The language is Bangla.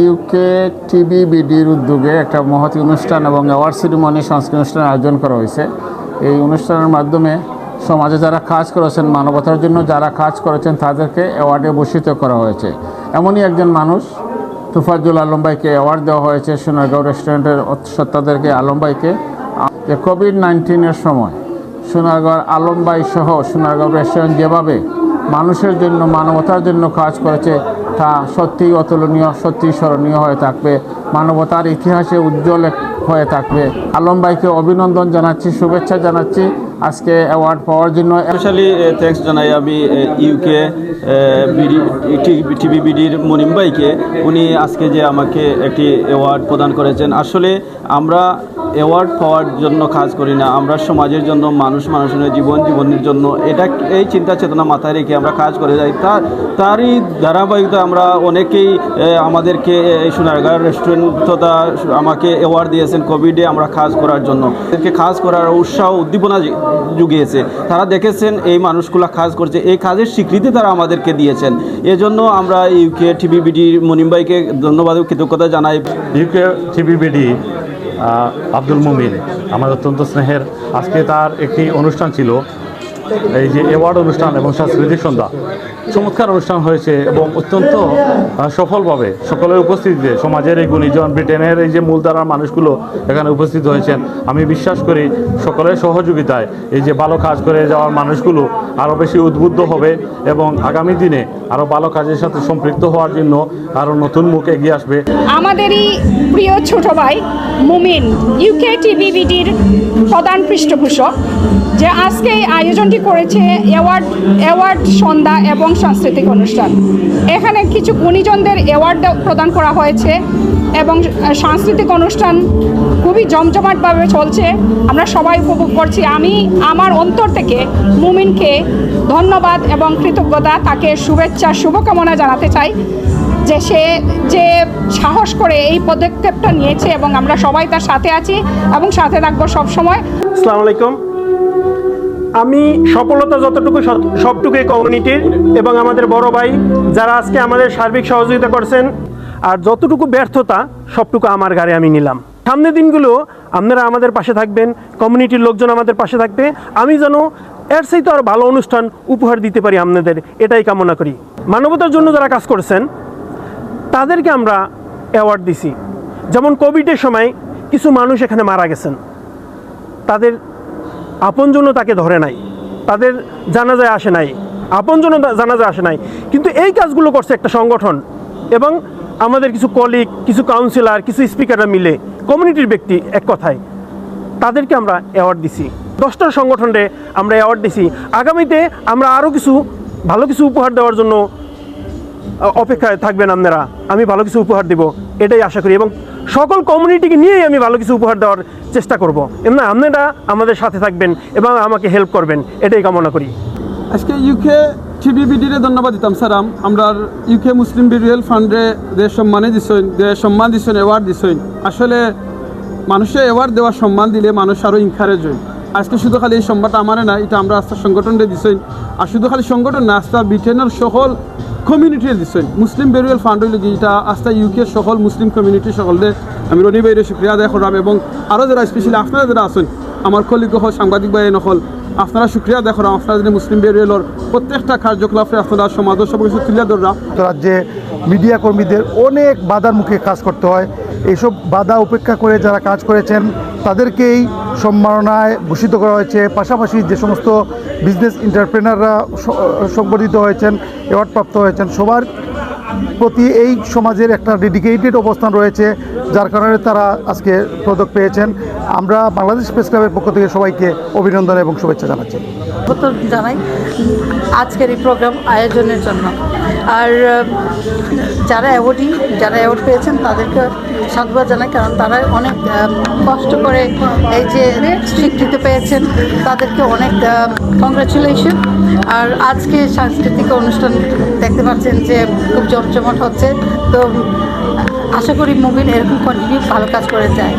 ইউকে টিভিবিডির উদ্যোগে একটা মহতী অনুষ্ঠান এবং অ্যাওয়ার্ড সেরিমনি সাংস্কৃতিক অনুষ্ঠানের আয়োজন করা হয়েছে। এই অনুষ্ঠানের মাধ্যমে সমাজে যারা কাজ করেছেন, মানবতার জন্য যারা কাজ করেছেন তাদেরকে অ্যাওয়ার্ডে ভূষিত করা হয়েছে। এমনই একজন মানুষ তোফাজ্জল আলম ভাইকে অ্যাওয়ার্ড দেওয়া হয়েছে। সোনারগাঁও রেস্টুরেন্টের সত্ত্বাধিকারী আলম ভাইকে যে কোভিড-19-এর সময় সোনারগাঁওর আলম ভাই সহ সোনারগাঁও রেস্টুরেন্ট যেভাবে মানুষের জন্য, মানবতার জন্য কাজ করেছে তা সত্যিই অতুলনীয়, সত্যিই স্মরণীয় হয়ে থাকবে, মানবতার ইতিহাসে উজ্জ্বল হয়ে থাকবে। আলম ভাইকে অভিনন্দন জানাচ্ছি, শুভেচ্ছা জানাচ্ছি আজকে অ্যাওয়ার্ড পাওয়ার জন্য। স্পেশালি থ্যাঙ্কস জানাই আমি ইউকে টিভিবিডির মুনিম ভাইকে। উনি আজকে যে আমাকে একটি অ্যাওয়ার্ড প্রদান করেছেন। আসলে আমরা অ্যাওয়ার্ড পাওয়ার জন্য কাজ করি না, আমরা সমাজের জন্য, মানুষের জীবনের জন্য এই চিন্তা চেতনা মাথায় রেখে আমরা কাজ করে যাই। তারই ধারাবাহিকতা আমরা অনেকেই আমাদেরকে এই সোনারগাঁও রেস্টুরেন্ট তথা আমাকে অ্যাওয়ার্ড দিয়েছেন কোভিডে আমরা কাজ করার জন্য। এদেরকে কাজ করার উৎসাহ উদ্দীপনা জুগিয়েছে। তারা দেখেছেন এই মানুষগুলা কাজ করছে, এই কাজের স্বীকৃতি তারা আমাদেরকে দিয়েছেন। এজন্য আমরা ইউকে টিভিবিডির মুনিম ভাইকে ধন্যবাদ ও কৃতজ্ঞতা জানাই। ইউকে টিভিবিডি আব্দুল মুমিন আমার অত্যন্ত স্নেহের। আজকে তার একটি অনুষ্ঠান ছিল, এই যে অ্যাওয়ার্ড অনুষ্ঠান এবং সাংস্কৃতিক সন্ধ্যা। চমৎকার অনুষ্ঠান হয়েছে এবং অত্যন্ত সফলভাবে সকলের উপস্থিতিতে সমাজের এই গুণীজন, ব্রিটেনের এই যে মূলধারার মানুষগুলো এখানে উপস্থিত হয়েছেন। আমি বিশ্বাস করি সকলের সহযোগিতায় এই যে ভালো কাজ করে যাওয়ার মানুষগুলো আরও বেশি উদ্বুদ্ধ হবে এবং আগামী দিনে আরও ভালো কাজের সাথে সম্পৃক্ত হওয়ার জন্য আরও নতুন মুখ এগিয়ে আসবে। আমাদেরই প্রিয় ছোট ভাই মুমিন ইউকে টিভিবিডির প্রধান পৃষ্ঠপোষক, যে আজকে এই আয়োজনটি করেছে অ্যাওয়ার্ড সন্ধ্যা এবং সাংস্কৃতিক অনুষ্ঠান। এখানে কিছু গুণীজনদের অ্যাওয়ার্ড প্রদান করা হয়েছে এবং সাংস্কৃতিক অনুষ্ঠান খুবই জমজমাটভাবে চলছে, আমরা সবাই উপভোগ করছি। আমি আমার অন্তর থেকে মুমিনকে ধন্যবাদ এবং কৃতজ্ঞতা, তাকে শুভেচ্ছা শুভকামনা জানাতে চাই যে সে যে সাহস করে এই পদক্ষেপটা নিয়েছে এবং আমরা সবাই তার সাথে আছি এবং সাথে থাকবো সবসময়। আসসালামু আলাইকুম। আমি সফলতা যতটুকু সবটুকুই কমিউনিটির এবং আমাদের বড় ভাই যারা আজকে আমাদের সার্বিক সহযোগিতা করছেন, আর যতটুকু ব্যর্থতা সবটুকু আমার ঘাড়ে আমি নিলাম। সামনের দিনগুলো আপনারা আমাদের পাশে থাকবেন, কমিউনিটির লোকজন আমাদের পাশে থাকবে। আমি যেন এর চাইতে আরও ভালো অনুষ্ঠান উপহার দিতে পারি আপনাদের, এটাই কামনা করি। মানবতার জন্য যারা কাজ করছেন তাদেরকে আমরা অ্যাওয়ার্ড দিছি। যেমন কোভিডের সময় কিছু মানুষ এখানে মারা গেছেন, তাদের আপনজনও তাকে ধরে নাই, তাদের জানাজায় আসে নাই, আপনজনও জানাজায় আসে নাই, কিন্তু এই কাজগুলো করছে একটা সংগঠন এবং আমাদের কিছু কলিগ, কিছু কাউন্সিলর, কিছু স্পিকাররা মিলে, কমিউনিটির ব্যক্তি, এক কথায় তাদেরকে আমরা অ্যাওয়ার্ড দিছি। 10টা সংগঠনে আমরা অ্যাওয়ার্ড দিছি। আগামীতে আমরা আরও কিছু ভালো কিছু উপহার দেওয়ার জন্য অপেক্ষায় থাকবেন আপনারা। আমি ভালো কিছু উপহার দেব এটাই আশা করি এবং সকল কমিউনিটিকে নিয়েই আমি ভালো কিছু উপহার দেওয়ার চেষ্টা করব। এমনি আপনারা আমাদের সাথে থাকবেন এবং আমাকে হেল্প করবেন, এটাই কামনা করি। আজকে ইউকে টিভিবিডিরে ধন্যবাদ দিতাম স্যার। আমরা ইউকে মুসলিম বিরিয়াল ফান্ডে যে সম্মান দিচ্ছেন অ্যাওয়ার্ড দিচ্ছেন। আসলে মানুষের অ্যাওয়ার্ড দেওয়ার সম্মান দিলে মানুষ আরও ইনকারেজ হয়। আজকে শুধু খালি এই সম্মানটা আমারে না, এটা আমরা আস্থার সংগঠনটা দিচ্ছেন। আর শুধু খালি সংগঠন না, আস্থা ব্রিটেনের সকল কমিউনিটি দিচ্ছেন। মুসলিম বেরিয়াল ফান্ড হইল কি, এটা আস্থা ইউকে সকল মুসলিম কমিউনিটি সকলদের আমি রনি ভাইয়ের শুক্রিয়া আদায় করলাম এবং আরও যারা স্পেশালি আপনারা যারা আছেন, আমার কলিগ হল, সাংবাদিক ভাই নকল, আপনারা শুক্রিয়া আদায় করাম। আপনারা যদি মুসলিম বেরিয়ালের প্রত্যেকটা কার্যকলাপে আপনারা সমাজ সব কিছু তুলে ধরা। রাজ্যে মিডিয়া কর্মীদের অনেক বাধার মুখে কাজ করতে হয়। এইসব বাধা উপেক্ষা করে যারা কাজ করেছেন তাদেরকেই সম্মাননায় ভূষিত করা হয়েছে। পাশাপাশি যে সমস্ত বিজনেস এন্টারপ্রেনাররা সংবর্ধিত হয়েছেন, অ্যাওয়ার্ডপ্রাপ্ত হয়েছেন, সবার প্রতি এই সমাজের একটা ডেডিকেটেড অবস্থান রয়েছে, যার কারণে তারা আজকে পদক পেয়েছেন। আমরা বাংলাদেশ প্রেস ক্লাবের পক্ষ থেকে সবাইকে অভিনন্দন এবং শুভেচ্ছা জানাচ্ছি। জানাই আজকের এই প্রোগ্রাম আয়োজনের জন্য। আর যারা অ্যাওয়ার্ড পেয়েছেন তাদেরকে সাধুবাদ জানাই, কারণ তারা অনেক কষ্ট করে এই যে স্বীকৃতি পেয়েছেন, তাদেরকে অনেক কংগ্রাচুলেশন। আর আজকে সাংস্কৃতিক অনুষ্ঠান দেখতে পাচ্ছেন যে খুব জমজমাট হচ্ছে, তো আশা করি মুমিন এরকম কন্টিনিউ ভালো কাজ করে যায়।